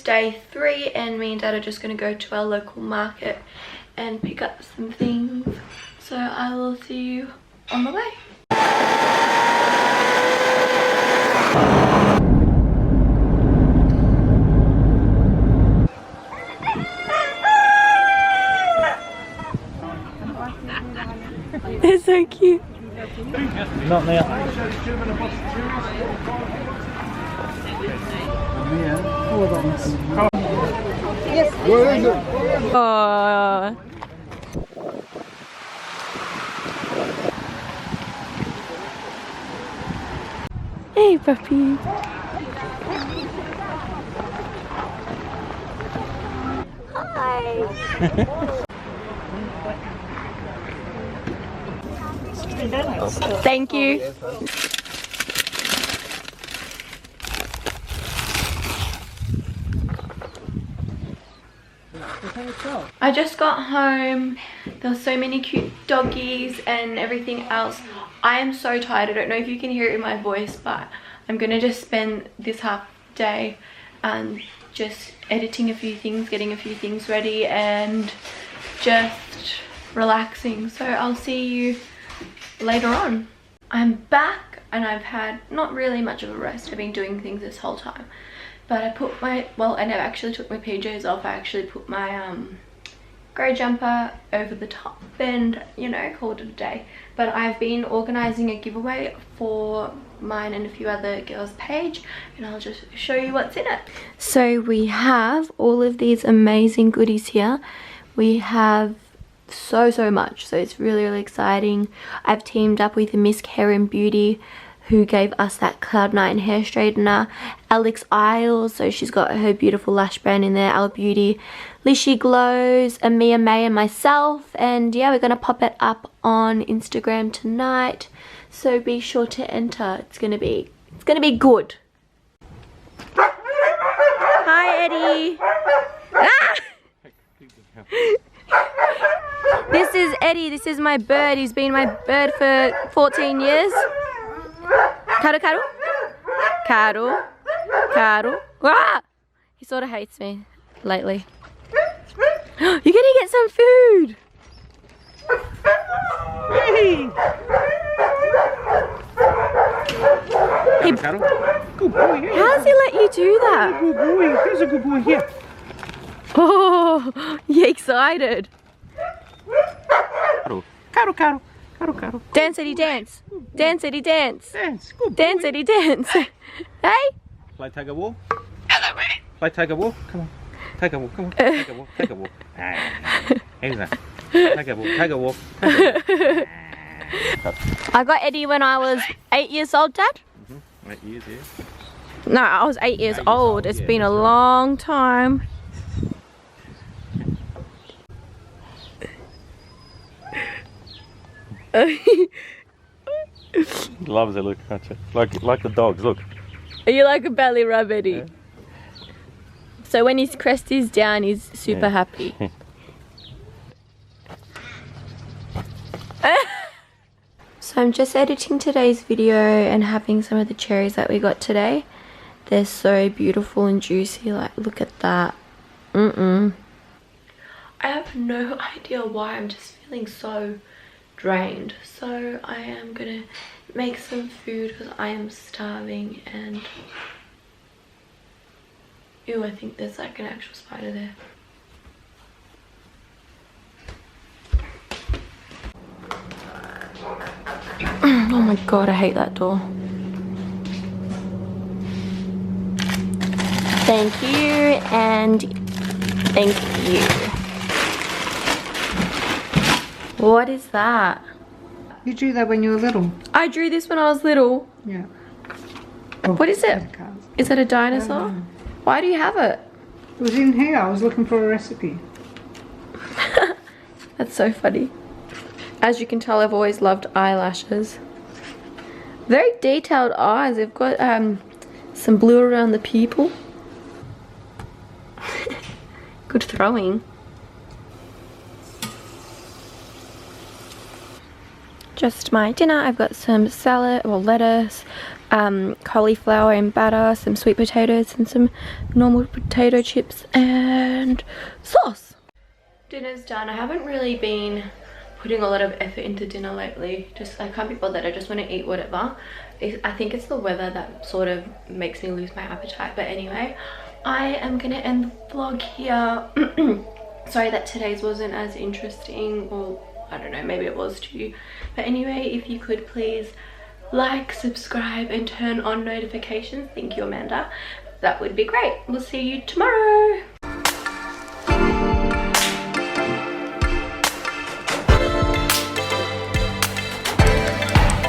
day 3 and me and Dad are just going to go to our local market and pick up some things. So I will see you on the way. They're so cute. Not now. Yes. Where is it? Oh. Hey, puppy. Hi. Thank you. I just got home. There were so many cute doggies and everything else. I am so tired. I don't know if you can hear it in my voice, but I'm gonna just spend this half day just editing a few things, getting a few things ready, and just relaxing. So I'll see you later on. I'm back and I've had not really much of a rest. I've been doing things this whole time, but I put my, well, I never actually took my PJs off. I actually put my grey jumper over the top and, you know, called it a day. But I've been organising a giveaway for mine and a few other girls' page, and I'll just show you what's in it. So we have all of these amazing goodies here. We have so much, so it's really exciting. I've teamed up with Miss Hair and Beauty, who gave us that Cloud9 hair straightener. Alex Isles, so she's got her beautiful lash brand in there. Our Beauty, Lishy Glows, Amia May, and myself. And yeah, we're gonna pop it up on Instagram tonight, so be sure to enter. It's gonna be good. Hi, Eddie. Ah! This is Eddie. This is my bird. He's been my bird for 14 years. Caro, Caro. Caro. Caro. Ah! He sort of hates me lately. You're gonna get some food. Hey! Hey, Caro. Good boy. Here. how does he let you do that? Good boy. Here's a good boy here. Oh, you're excited. Caro. Caro, Caro. Caro, Caro. Dance, Eddie, dance. Dance, Eddie, dance. Dance. Good boy. Dance, Eddie, dance. Hey? Play tug of war. Hello, mate. Play tug of war. Come on. Tug of war. Come on. Tug of war. Tug of war. How's that? Tug of war. Tug of war. I got Eddie when I was 8 years old, Dad. 8 years, yeah. No, I was 8 years old. It's yeah, been a that's right. long time. He loves it, look, can't you? Like the dogs, look. You like a belly rub, Eddie? Yeah. So when his crest is down, he's super happy. So I'm just editing today's video and having some of the cherries that we got today. They're so beautiful and juicy. Like, look at that. I have no idea why. I'm just feeling so drained. So I am gonna make some food because I am starving. And ew, I think there's like an actual spider there. Oh my god, I hate that door. Thank you and thank you. What is that? You drew that when you were little? I drew this when I was little. Yeah. What is it? Is it a dinosaur? Why do you have it? It was in here. I was looking for a recipe. That's so funny. As you can tell, I've always loved eyelashes. Very detailed eyes. They've got some blue around the pupil. Good throwing. Just my dinner. I've got some salad, well, lettuce, cauliflower and batter, some sweet potatoes and some normal potato chips and sauce. Dinner's done. I haven't really been putting a lot of effort into dinner lately. Just I can't be bothered. I just want to eat whatever. I think it's the weather that sort of makes me lose my appetite. But anyway, I am gonna end the vlog here. Sorry that today's wasn't as interesting, or I don't know, maybe it was to you. But anyway, if you could please like, subscribe and turn on notifications. Thank you, Amanda. That would be great. We'll see you tomorrow.